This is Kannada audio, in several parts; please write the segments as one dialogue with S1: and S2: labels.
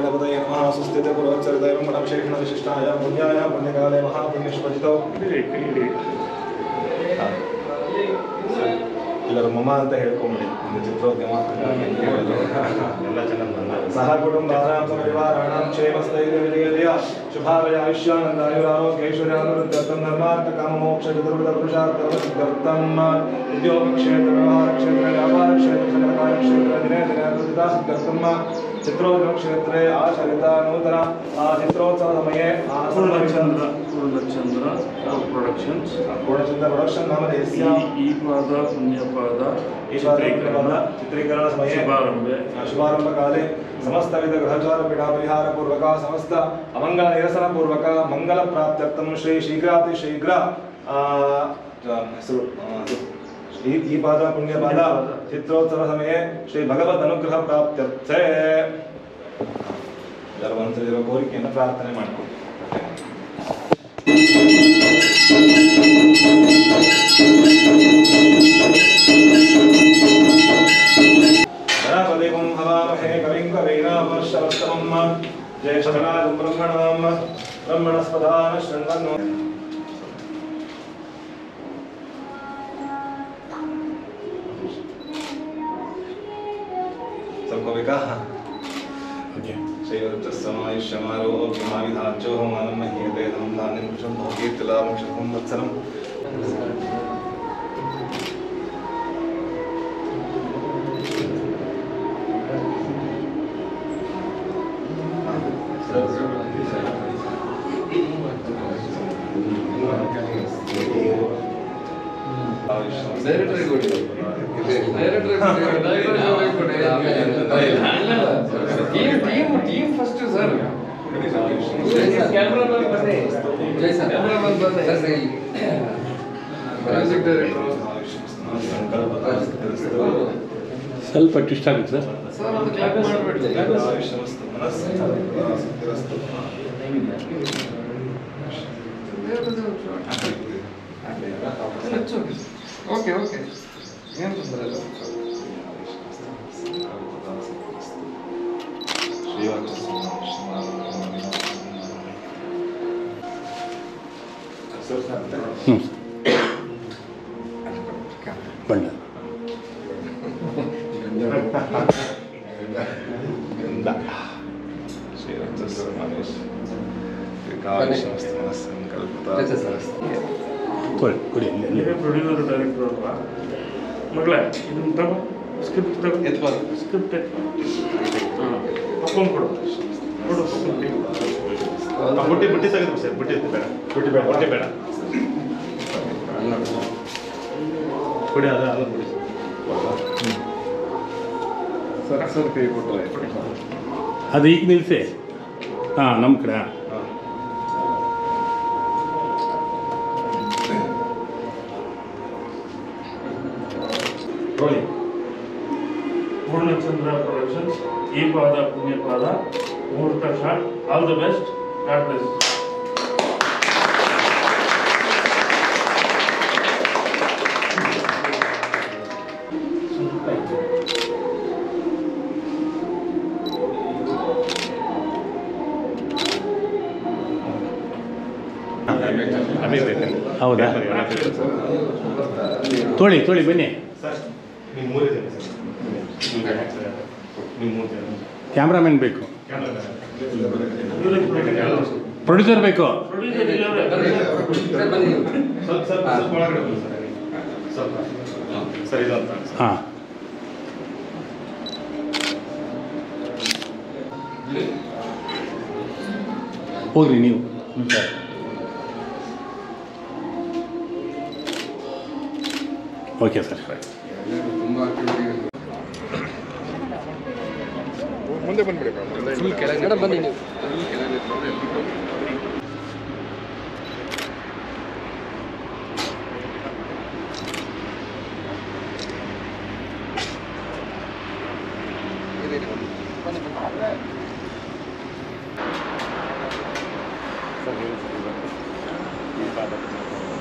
S1: गणपतये नमः सुस्थिते पुरोच्चरितैवं गुणविशेषण विशिष्टाय पुण्याय पुण्यकाले महापुण्यस्पतितो ಎಲ್ಲರೂ ಮಮ ಅಂತ ಹೇಳ್ಕೊಂಬಿಡಿ ಒಂದು ಚಿತ್ರೋದ್ಯಮ ಎಲ್ಲ ಚೆನ್ನಾಗಿ ಸಹ ಕುಟುಂಬಾನಾಂ ಪರಿವಾರಾಣಾಂ ಕ್ಷೇಮಸ್ಥೈರ್ಯವಿಜಯ ಶುಭಾವಯ ಆಯುಷ್ಯಾನಂದಾಯುರಾರೋಗ್ಯೈಶ್ವರ್ಯಾನುವೃದ್ಧರ್ಥಂ ಧರ್ಮಾರ್ಥ ಕಾಮಮೋಕ್ಷ ಚತುರ್ವಿಧ ಪುರುಷಾರ್ಥಂ ಉದ್ಯೋಗ ಕ್ಷೇತ್ರ ವ್ಯವಹಾರ ಕ್ಷೇತ್ರ ವ್ಯಾಪಾರ ಕ್ಷೇತ್ರ ಸಕಲ ಕಾರ್ಯಕ್ಷೇತ್ರ ದಿನೇ ದಿನೇ ಅಭಿವೃದ್ಧಿತಾ ಸಿದ್ಧರ್ಥಂ ಚಿತ್ರೋದ್ಯಮ ಕ್ಷೇತ್ರೇ ಆಚರಿತ ನೂತನ ಚಿತ್ರೋತ್ಸವ ಸಮಯೇ
S2: ಪೂರ್ಣಚಂದ್ರ ಪ್ರೊಡಕ್ಷನ್ಸ್
S1: ಪ್ರೊಡಕ್ಷನ್ ನಾಮಧೇಯಸ್ಯ
S2: ಈ ಪಾದ ಪುಣ್ಯಪಾದ
S1: ಚಿತ್ರೀಕರಣ ಸಮಯ ಶುಭಾರಂಭ ಕಾಲೇ ಸಮಸ್ತವಿಧ ಗ್ರಹಚಾರ ಪೀಡಾ ಪರಿಹಾರ ಪೂರ್ವಕ ಸಮಸ್ತ ಅಮಂಗಲ ನಿರಸನ ಪೂರ್ವಕ ಮಂಗಲ ಪ್ರಾಪ್ತ್ಯರ್ಥಂ ಶ್ರೀ ಶೀಘ್ರಾತಿ ಶೀಘ್ರ ಈ ಪಾದ ಪುಣ್ಯಪಾದ ಚಿತ್ರೋತ್ಸವ ಸಮಯ ಶ್ರೀ ಭಗವದ್ ಅನುಗ್ರಹ ಪ್ರಾಪ್ತ್ಯರ್ಥೆ ಎಲ್ಲರೂ ಒಂದ್ಸಲಿರೋ ಕೋರಿಕೆಯನ್ನು ಪ್ರಾರ್ಥನೆ ಮಾಡಿಕೊಳ್ಳಿ. ಗಣಪತಿಂ ಹವಾಮಹೇ ಕವಿಂ ಕವೀನಾಮಶ್ರವಸ್ತಮಂ ಜಯಶಕಲಾಂ ಬ್ರಹ್ಮಣಾಂ ಬ್ರಹ್ಮಣಸ್ಪದಾನ ಶೃಣ್ವನ್ನೋ सबको भी कहा श्रीवत्समायुष्यमारोग्यमाविधाचो मानं महीयते धं धान्यं कुशं कीर्तिलाभं शतं वत्सरम्
S3: team first sir cameraman bande jai sir cameraman bande sir music director
S2: ಸ್ವಲ್ಪ ಟ್ವಿಸ್ಟ್ ಆಗುತ್ತೆ ಸರ್
S3: ಸರ್ ಒಂದು ಕ್ಲಾಪ್ ಮಾಡಬೇಡಿ ಓಕೆ ಓಕೆ ಏನು ತೊಂದರೆ ಇಲ್ಲ
S2: ಬಣ್ಣ
S4: ಪ್ರೊಡ್ಯೂಸರ್ ಡೈರೆಕ್ಟರ್ ಅಲ್ವಾ ಮಗಳೇ ಇದನ್ನ ತಗೋ ಸ್ಕ್ರಿಪ್ಟ್ ತಗೋ ಸ್ಕ್ರಿಪ್ಟ್ ಹಾಕೊಂಡು ಕೊಡು ಕೊಡು ಬುಟ್ಟಿ ತೆಗೆದು ಸರ್ ಬುಟ್ಟಿ ಬೇಡ ಬುಟ್ಟಿ ಬೇಡ ಕೊಡಿ ಅದ ಕೊಡಿ
S3: ಸರ್ ಕೈ ಕೊಟ್ಟರೆ
S2: ಅದು ಈಗ ನಿಲ್ಲಿಸಿ ಹಾಂ ನಮ್ಮ ಕಡೆ
S4: ಪೂರ್ಣಚಂದ್ರ ಪ್ರೊಡಕ್ಷನ್ಸ್ ಈ ಪಾದ ಪುಣ್ಯಪಾದ ಮುಹೂರ್ತ shot all the best god bless
S2: ಹೌದಾ ತೊಳಿ ಬನ್ನಿ ಕ್ಯಾಮ್ರಾಮನ್ ಬೇಕು ಪ್ರೊಡ್ಯೂಸರ್ ಬೇಕು ಹಾಂ ಹೋಗ್ರಿ ನೀವು ಓಕೆ ಸರ್
S3: ಮುಂದೆ ಬಂದ್ಬಿಡಿ ಕೆಳಗಡೆ ಬನ್ನಿ ನೀವು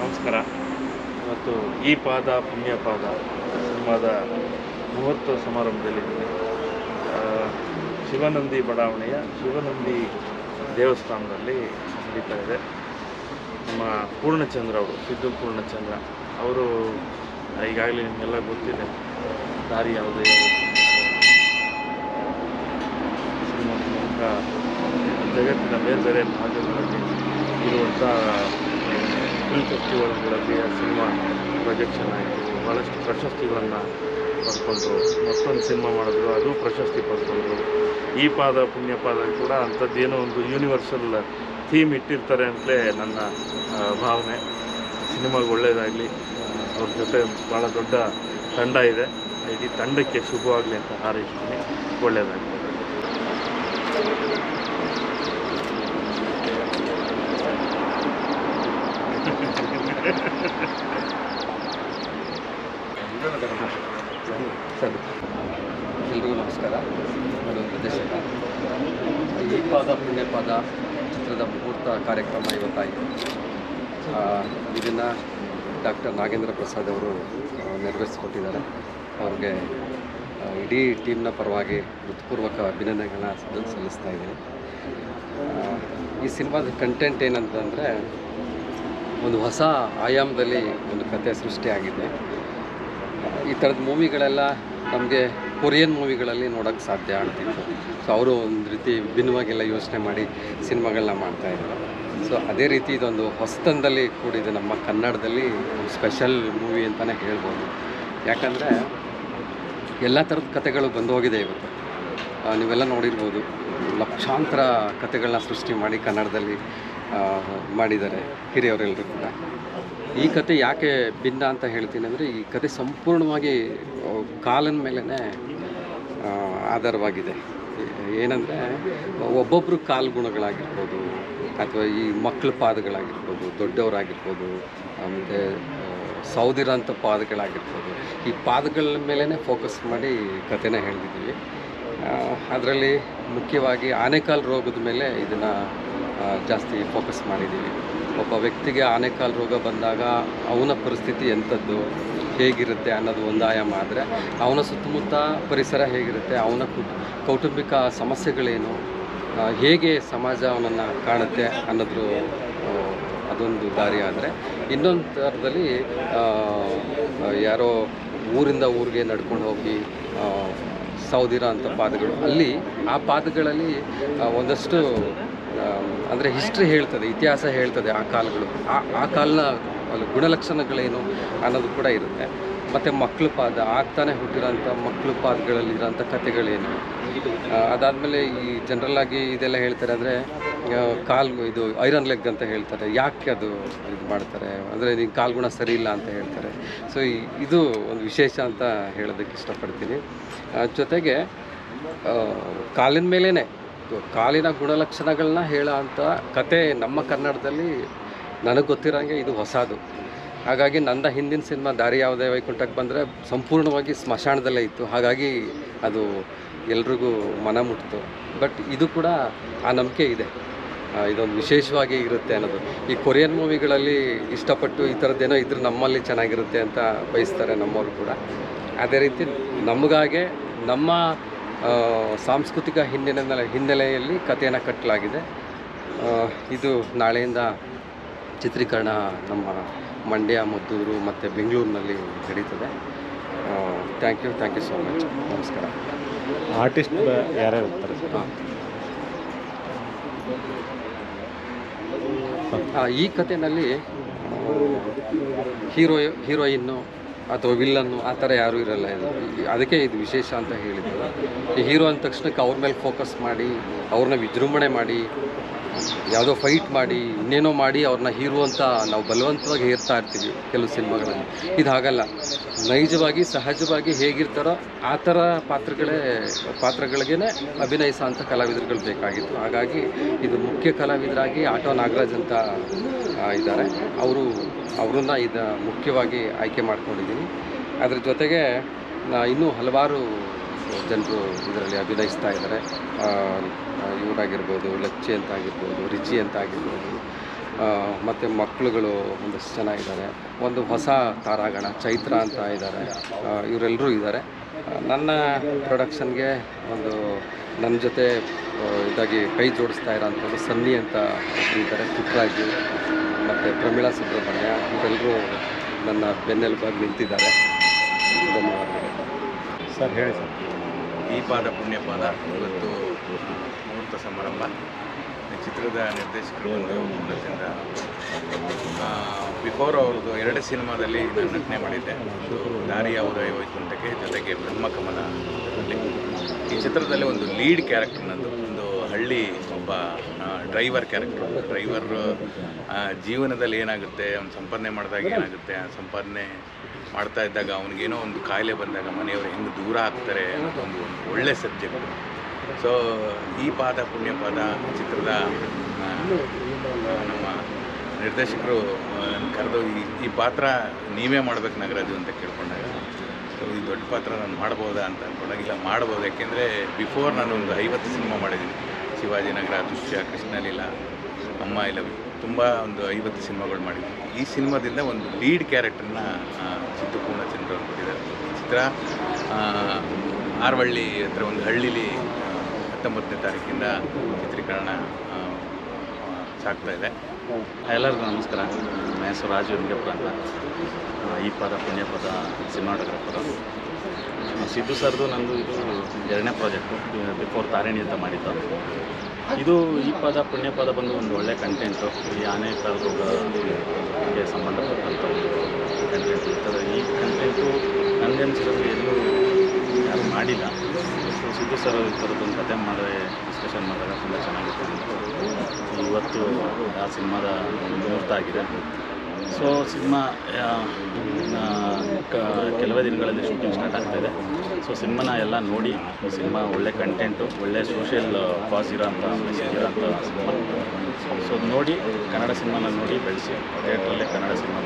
S4: ನಮಸ್ಕಾರ. ಇವತ್ತು ಈ ಪಾದ ಪುಣ್ಯಪಾದ ಸಿನಿಮಾದ ಮುಹೂರ್ತ ಸಮಾರಂಭದಲ್ಲಿದ್ದೀನಿ. ಶಿವನಂದಿ ಬಡಾವಣೆಯ ಶಿವನಂದಿ ದೇವಸ್ಥಾನದಲ್ಲಿ ನಡೀತಾ ಇದೆ. ನಮ್ಮ ಪೂರ್ಣಚಂದ್ರ ಅವರು, ಸಿದ್ದು ಪೂರ್ಣಚಂದ್ರ ಅವರು ಈಗಾಗಲೇ ನಿಮಗೆಲ್ಲ ಗೊತ್ತಿದೆ ದಾರಿ ಯಾವುದೇ ಸಿನಿಮಾ ಮೂಲಕ ಜಗತ್ತಿನ ಬೇರೆ ಬೇರೆ ಭಾಗಗಳಲ್ಲಿ ಇರುವಂಥ ಫಿಲ್ಮ್ ಫೆಸ್ಟಿವಲ್ಗಳಲ್ಲಿ ಆ ಸಿನಿಮಾ ಪ್ರೊಜೆಕ್ಷನ್ ಆಯಿತು, ಭಾಳಷ್ಟು ಪ್ರಶಸ್ತಿಗಳನ್ನು ಪಡ್ಕೊಂಡ್ರು. ಮತ್ತೊಂದು ಸಿನಿಮಾ ಮಾಡಿದ್ರು, ಅದು ಪ್ರಶಸ್ತಿ ಪಡ್ಕೊಂಡ್ರು. ಈ ಪಾದ ಪುಣ್ಯಪಾದ ಕೂಡ ಅಂಥದ್ದೇನೋ ಒಂದು ಯೂನಿವರ್ಸಲ್ ಥೀಮ್ ಇಟ್ಟಿರ್ತಾರೆ ಅಂತಲೇ ನನ್ನ ಭಾವನೆ. ಸಿನಿಮಾಗೆ ಒಳ್ಳೆಯದಾಗಲಿ. ಅವ್ರ ಜೊತೆ ಭಾಳ ದೊಡ್ಡ ತಂಡ ಇದೆ, ಇಡೀ ತಂಡಕ್ಕೆ ಶುಭವಾಗಲಿ ಅಂತ ಹಾರೈಸ್ತೀನಿ. ಒಳ್ಳೆಯದಾಗಲಿ.
S5: ಎಲ್ರಿಗೂ ನಮಸ್ಕಾರ. ನಾನು ಪ್ರದೇಶಕ. ಈ ಪಾದ ಪುಣ್ಯಪಾದ ಚಿತ್ರದ ಮುಹೂರ್ತ ಕಾರ್ಯಕ್ರಮ ಇವತ್ತಾಯಿತು. ಇದನ್ನು ಡಾಕ್ಟರ್ ನಾಗೇಂದ್ರ ಪ್ರಸಾದ್ ಅವರು ನೆರವೇರಿಸಿಕೊಟ್ಟಿದ್ದಾರೆ. ಅವ್ರಿಗೆ ಇಡೀ ಟೀಮ್ನ ಪರವಾಗಿ ಹೃತ್ಪೂರ್ವಕ ಅಭಿನಂದನೆಗಳನ್ನ ಸಲ್ಲಿಸ್ತಾ ಇದ್ದೀನಿ. ಈ ಸಿನಿಮಾದ ಕಂಟೆಂಟ್ ಏನಂತಂದರೆ, ಒಂದು ಹೊಸ ಆಯಾಮದಲ್ಲಿ ಒಂದು ಕಥೆ ಸೃಷ್ಟಿಯಾಗಿದೆ. ಈ ಥರದ ಮೂವಿಗಳೆಲ್ಲ ನಮಗೆ ಕೊರಿಯನ್ ಮೂವಿಗಳಲ್ಲಿ ನೋಡೋಕ್ಕೆ ಸಾಧ್ಯ ಆಗ್ತಿತ್ತು. ಸೊ ಅವರು ಒಂದು ರೀತಿ ಭಿನ್ನವಾಗೆಲ್ಲ ಯೋಚನೆ ಮಾಡಿ ಸಿನಿಮಾಗಳನ್ನ ಮಾಡ್ತಾಯಿದ್ರು. ಸೊ ಅದೇ ರೀತಿ ಇದೊಂದು ಹೊಸತನದಲ್ಲಿ ಕೂಡಿದೆ. ನಮ್ಮ ಕನ್ನಡದಲ್ಲಿ ಸ್ಪೆಷಲ್ ಮೂವಿ ಅಂತಲೇ ಹೇಳ್ಬೋದು. ಯಾಕಂದರೆ ಎಲ್ಲ ಥರದ ಕಥೆಗಳು ಬಂದು ಹೋಗಿದೆ ಇವತ್ತು. ನೀವೆಲ್ಲ ನೋಡಿರ್ಬೋದು, ಲಕ್ಷಾಂತರ ಕಥೆಗಳನ್ನ ಸೃಷ್ಟಿ ಮಾಡಿ ಕನ್ನಡದಲ್ಲಿ ಮಾಡಿದ್ದಾರೆ ಹಿರಿಯವರೆಲ್ಲರೂ ಕೂಡ. ಈ ಕತೆ ಯಾಕೆ ಭಿನ್ನ ಅಂತ ಹೇಳ್ತೀನಿ ಅಂದರೆ, ಈ ಕತೆ ಸಂಪೂರ್ಣವಾಗಿ ಕಾಲಿನ ಮೇಲೇ ಆಧಾರವಾಗಿದೆ. ಏನಂದರೆ, ಒಬ್ಬೊಬ್ಬರು ಕಾಲು ಗುಣಗಳಾಗಿರ್ಬೋದು, ಅಥವಾ ಈ ಮಕ್ಕಳ ಪಾದಗಳಾಗಿರ್ಬೋದು, ದೊಡ್ಡವರಾಗಿರ್ಬೋದು, ಆಮೇಲೆ ಸೌದಿರೋಂಥ ಪಾದಗಳಾಗಿರ್ಬೋದು, ಈ ಪಾದಗಳ ಮೇಲೇ ಫೋಕಸ್ ಮಾಡಿ ಕಥೆನ ಹೇಳಿದ್ದೀವಿ. ಅದರಲ್ಲಿ ಮುಖ್ಯವಾಗಿ ಆನೆಕಾಲು ರೋಗದ ಮೇಲೆ ಇದನ್ನು ಜಾಸ್ತಿ ಫೋಕಸ್ ಮಾಡಿದ್ದೀವಿ. ಒಬ್ಬ ವ್ಯಕ್ತಿಗೆ ಆನೆಕಾಲು ರೋಗ ಬಂದಾಗ ಅವನ ಪರಿಸ್ಥಿತಿ ಎಂಥದ್ದು, ಹೇಗಿರುತ್ತೆ ಅನ್ನೋದು ಒಂದು ಆಯಾಮ ಆದರೆ, ಅವನ ಸುತ್ತಮುತ್ತ ಪರಿಸರ ಹೇಗಿರುತ್ತೆ, ಅವನ ಕೌಟುಂಬಿಕ ಸಮಸ್ಯೆಗಳೇನು, ಹೇಗೆ ಸಮಾಜ ಅವನನ್ನು ಕಾಣುತ್ತೆ ಅನ್ನೋದ್ರ ಅದೊಂದು ದಾರಿ ಆದರೆ, ಇನ್ನೊಂದು ಥರದಲ್ಲಿ ಯಾರೋ ಊರಿಂದ ಊರಿಗೆ ನಡ್ಕೊಂಡು ಹೋಗಿ ಸೌದಿರೋ ಅಂಥ ಪಾದಗಳು, ಅಲ್ಲಿ ಆ ಪಾದಗಳಲ್ಲಿ ಒಂದಷ್ಟು ಅಂದರೆ ಹಿಸ್ಟ್ರಿ ಹೇಳ್ತದೆ, ಇತಿಹಾಸ ಹೇಳ್ತದೆ ಆ ಕಾಲಗಳು, ಆ ಕಾಲನ ಗುಣಲಕ್ಷಣಗಳೇನು ಅನ್ನೋದು ಕೂಡ ಇರುತ್ತೆ. ಮತ್ತು ಮಕ್ಕಳ ಪಾದ, ಆಗ್ತಾನೆ ಹುಟ್ಟಿರೋಂಥ ಮಕ್ಕಳ ಪಾದಗಳಲ್ಲಿರೋಂಥ ಕಥೆಗಳೇನು. ಅದಾದಮೇಲೆ ಈ ಜನರಲ್ಲಾಗಿ ಇದೆಲ್ಲ ಹೇಳ್ತಾರೆ ಅಂದರೆ, ಕಾಲು ಇದು ಐರನ್ ಲೆಗ್ ಅಂತ ಹೇಳ್ತಾರೆ. ಯಾಕೆ ಅದು ಇದು ಮಾಡ್ತಾರೆ ಅಂದರೆ, ನಿನ್ನ ಕಾಲ್ಗುಣ ಸರಿ ಇಲ್ಲ ಅಂತ ಹೇಳ್ತಾರೆ. ಸೊ ಇದು ಒಂದು ವಿಶೇಷ ಅಂತ ಹೇಳೋದಕ್ಕೆ ಇಷ್ಟಪಡ್ತೀನಿ. ಜೊತೆಗೆ ಕಾಲಿನ ಮೇಲೇ ಕಾಲಿನ ಗುಣಲಕ್ಷಣಗಳನ್ನ ಹೇಳೋ ಅಂಥ ಕತೆ ನಮ್ಮ ಕನ್ನಡದಲ್ಲಿ ನನಗೆ ಗೊತ್ತಿರೋಂಗೆ ಇದು ಹೊಸದು. ಹಾಗಾಗಿ ನನ್ನ ಹಿಂದಿನ ಸಿನಿಮಾ ದಾರಿ ಯಾವುದೇ ವೈಕುಂಠಕ್ಕೆ ಬಂದರೆ ಸಂಪೂರ್ಣವಾಗಿ ಸ್ಮಶಾನದಲ್ಲೇ ಇತ್ತು. ಹಾಗಾಗಿ ಅದು ಎಲ್ರಿಗೂ ಮನ ಮುಟ್ಟಿತು. ಬಟ್ ಇದು ಕೂಡ ಆ ನಂಬಿಕೆ ಇದೆ, ಇದೊಂದು ವಿಶೇಷವಾಗಿ ಇರುತ್ತೆ ಅನ್ನೋದು. ಈ ಕೊರಿಯನ್ ಮೂವಿಗಳಲ್ಲಿ ಇಷ್ಟಪಟ್ಟು ಈ ಥರದ್ದೇನೋ ಇದ್ರೆ ನಮ್ಮಲ್ಲಿ ಚೆನ್ನಾಗಿರುತ್ತೆ ಅಂತ ಬಯಸ್ತಾರೆ ನಮ್ಮವರು ಕೂಡ. ಅದೇ ರೀತಿ ನಮಗಾಗೆ ನಮ್ಮ ಸಾಂಸ್ಕೃತಿಕ ಹಿನ್ನೆಲೆಯಲ್ಲಿ ಕಥೆಯನ್ನು ಕಟ್ಟಲಾಗಿದೆ. ಇದು ನಾಳೆಯಿಂದ ಚಿತ್ರೀಕರಣ ನಮ್ಮ ಮಂಡ್ಯ, ಮದ್ದೂರು ಮತ್ತು ಬೆಂಗಳೂರಿನಲ್ಲಿ ನಡೀತದೆ. Thank you so much. ನಮಸ್ಕಾರ.
S2: ಆರ್ಟಿಸ್ಟ್ ಯಾರ್ಯಾರು ಇರ್ತಾರೆ ಸರ್?
S5: ಈ ಕಥೆಯಲ್ಲಿ ಹೀರೋಯಿನ್ನು ಅಥವಾ ವಿಲ್ಲನ್ನು ಆ ಥರ ಯಾರೂ ಇರಲ್ಲ. ಅದಕ್ಕೆ ಇದು ವಿಶೇಷ ಅಂತ ಹೇಳಿದ್ರು. ಈ ಹೀರೋ ಅಂದ ತಕ್ಷಣಕ್ಕೆ ಅವ್ರ ಮೇಲೆ ಫೋಕಸ್ ಮಾಡಿ, ಅವ್ರನ್ನ ವಿಜೃಂಭಣೆ ಮಾಡಿ, ಯಾವುದೋ ಫೈಟ್ ಮಾಡಿ, ಇನ್ನೇನೋ ಮಾಡಿ ಅವ್ರನ್ನ ಹೀರೋ ಅಂತ ನಾವು ಬಲವಂತವಾಗಿ ಹೇರ್ತಾ ಇರ್ತೀವಿ ಕೆಲವು ಸಿನಿಮಾಗಳಲ್ಲಿ. ಇದು ಹಾಗಲ್ಲ. ನೈಜವಾಗಿ ಸಹಜವಾಗಿ ಹೇಗಿರ್ತಾರೋ ಆ ಥರ ಪಾತ್ರಗಳಿಗೇ ಅಭಿನಯಿಸೋ ಅಂಥ ಕಲಾವಿದರುಗಳು ಬೇಕಾಗಿತ್ತು. ಹಾಗಾಗಿ ಇದು ಮುಖ್ಯ ಕಲಾವಿದರಾಗಿ ಆಟೋ ನಾಗರಾಜ್ ಅಂತ ಇದ್ದಾರೆ. ಅವ್ರನ್ನ ಇದು ಮುಖ್ಯವಾಗಿ ಆಯ್ಕೆ ಮಾಡ್ಕೊಂಡಿದ್ದೀನಿ. ಅದ್ರ ಜೊತೆಗೆ ಇನ್ನೂ ಹಲವಾರು ಜನರು ಇದರಲ್ಲಿ ಅಭಿನಯಿಸ್ತಾ ಇದ್ದಾರೆ. ಇವರಾಗಿರ್ಬೋದು, ಲಚ್ಚಿ ಅಂತ ಆಗಿರ್ಬೋದು, ರಿಚಿ ಅಂತ ಆಗಿರ್ಬೋದು, ಮತ್ತು ಮಕ್ಕಳುಗಳು ಒಂದಷ್ಟು ಜನ ಇದ್ದಾರೆ. ಒಂದು ಹೊಸ ತಾರಾಗಣ ಚೈತ್ರ ಅಂತ ಇದ್ದಾರೆ. ಇವರೆಲ್ಲರೂ ಇದ್ದಾರೆ. ನನ್ನ ಪ್ರೊಡಕ್ಷನ್ಗೆ ಒಂದು ನನ್ನ ಜೊತೆ ಇದಾಗಿ ಕೈ ಜೋಡಿಸ್ತಾ ಇರೋಂಥದ್ದು ಸನ್ನಿ ಅಂತ ಒಬ್ಬರು ಇದ್ದಾರೆ, ಪುಟ್ಟರಾಜು ಮತ್ತು ಪ್ರಮೀಳಾ ಸುಬ್ರಹ್ಮಣ್ಯ, ಇವರೆಲ್ಲರೂ ನನ್ನ ಬೆನ್ನೆಲುಬಾಗಿ ನಿಂತಿದ್ದಾರೆ. ಧನ್ಯವಾದಗಳು
S2: ಸರ್. ಹೇಳಿ ಸರ್.
S6: ಈ ಪಾದ ಪುಣ್ಯಪಾದ ಇವತ್ತು ಮುಹೂರ್ತ ಸಮಾರಂಭ. ಚಿತ್ರದ ನಿರ್ದೇಶಕರು ಒಂದು ಮೂಲದಿಂದ ಬಿಫೋರ್ ಅವ್ರದ್ದು 2 ಸಿನಿಮಾದಲ್ಲಿ ನಾನು ನಟನೆ ಮಾಡಿದ್ದೆ. ಒಂದು ದಾರಿಯ ಉದಯ ವೈಕುಂಠಕ್ಕೆ, ಜೊತೆಗೆ ಬ್ರಹ್ಮಕಮಲ. ಈ ಚಿತ್ರದಲ್ಲಿ ಒಂದು ಲೀಡ್ ಕ್ಯಾರೆಕ್ಟರ್ ನಂದು, ಒಂದು ಹಳ್ಳಿ ಒಬ್ಬ ಡ್ರೈವರ್ ಕ್ಯಾರೆಕ್ಟರ್. ಡ್ರೈವರ್ ಜೀವನದಲ್ಲಿ ಏನಾಗುತ್ತೆ, ಅವ್ನು ಸಂಪಾದನೆ ಮಾಡಿದಾಗ ಏನಾಗುತ್ತೆ, ಸಂಪಾದನೆ ಮಾಡ್ತಾ ಇದ್ದಾಗ ಅವನಿಗೇನೋ ಒಂದು ಕಾಯಿಲೆ ಬಂದಾಗ ಮನೆಯವರು ಹೆಂಗೆ ದೂರ ಆಗ್ತಾರೆ ಅನ್ನೋದೊಂದು ಒಳ್ಳೆ ಸಬ್ಜೆಕ್ಟು. ಸೊ ಈ ಪಾದ ಪುಣ್ಯಪಾದ ಚಿತ್ರದ ನಮ್ಮ ನಿರ್ದೇಶಕರು ಕರೆದು ಈ ಪಾತ್ರ ನೀವೇ ಮಾಡ್ಬೇಕು ನಾಗರಾಜು ಅಂತ ಕೇಳ್ಕೊಂಡಾಗ, ಸೊ ಈ ದೊಡ್ಡ ಪಾತ್ರ ನಾನು ಮಾಡ್ಬೋದಾ ಅಂತ ಅಂದ್ಕೊಂಡಾಗ, ಇಲ್ಲ ಮಾಡ್ಬೋದು. ಯಾಕೆಂದರೆ ಬಿಫೋರ್ ನಾನು ಒಂದು 50 ಸಿನಿಮಾ ಮಾಡಿದ್ದೀನಿ. ಶಿವಾಜಿನಗರ, ದೃಶ್ಯ, ಕೃಷ್ಣಲೀಲಾ, ಅಮ್ಮ ಐ ಲವ್ ಯು, ತುಂಬ ಒಂದು 50 ಸಿನಿಮಾಗಳು ಮಾಡಿದ್ದೀನಿ. ಈ ಸಿನಿಮಾದಿಂದ ಒಂದು ಲೀಡ್ ಕ್ಯಾರೆಕ್ಟರ್ನ ಚಿತ್ತು ಪೂರ್ಣಚಂದ್ರ ಅವರು ಕೊಟ್ಟಿದ್ದಾರೆ. ಈ ಚಿತ್ರ ಆರವಳ್ಳಿ ಹತ್ರ ಒಂದು ಹಳ್ಳೀಲಿ 19ನೇ ತಾರೀಕಿಂದ ಚಿತ್ರೀಕರಣ ಸಾಗ್ತಾ ಇದೆ.
S7: ಎಲ್ಲರಿಗೂ ನಮಸ್ಕಾರ. ನನ್ನ ಹೆಸರು ರಾಜು ಲಿಂಗಪುರ ಅಂತ. ಈ ಪಾದ ಪುಣ್ಯಪದ ಸಿನಿಮಾಟೋಗ್ರಾಫರು. ಸಿದ್ದು ಸರ್ದು ನಂದು ಇದು 2ನೇ ಪ್ರಾಜೆಕ್ಟು. ಬಿಫೋರ್ ತಾರಿಣಿ ಅಂತ ಮಾಡಿದ್ದು. ಇದು ಈ ಪಾದ ಪುಣ್ಯಪದ ಬಂದು ಒಂದು ಒಳ್ಳೆ ಕಂಟೆಂಟು. ಈ ಆನೆ ಕಾಲರೋಗಕ್ಕೆ ಸಂಬಂಧಪಟ್ಟಂಥ ಒಂದು ಕಂಟೆಂಟ್ ಇರ್ತದೆ. ಈ ಕಂಟೆಂಟು ನನಗೆ ಅನಿಸಿದ್ರೆ ಎಲ್ಲೂ ಯಾರು ಮಾಡಿಲ್ಲ. ಸೊ ಸಿದ್ದು ಸರ್ ಈ ಥರದ್ದೊಂದು ಕತೆ ಮಾಡಿದ್ರೆ ಡಿಸ್ಕಷನ್ ಮಾಡಿದಾಗ ತುಂಬ ಚೆನ್ನಾಗಿತ್ತು. ಇವತ್ತು ಆ ಸಿನಿಮಾದ ಮುಹೂರ್ತ ಆಗಿದೆ. ಸೊ ಸಿನಿಮಾ ಕೆಲವೇ ದಿನಗಳಲ್ಲಿ ಶೂಟಿಂಗ್ ಸ್ಟಾರ್ಟ್ ಆಗ್ತಾಯಿದೆ. ಸೊ ಸಿನಿಮಾನ ಎಲ್ಲ ನೋಡಿ, ಈ ಸಿನಿಮಾ ಒಳ್ಳೆ ಕಂಟೆಂಟು, ಒಳ್ಳೆ ಸೋಷಿಯಲ್ ಕಾಸ್ ಇರೋಂಥ ಮೆಸೇಜ್ ಇರೋಂಥ ಸಿನಿಮಾ. ಸೊ ನೋಡಿ, ಕನ್ನಡ ಸಿನಿಮಾನ ನೋಡಿ ಬೆಳೆಸಿ, ಥಿಯೇಟ್ರಲ್ಲೇ ಕನ್ನಡ ಸಿನಿಮಾ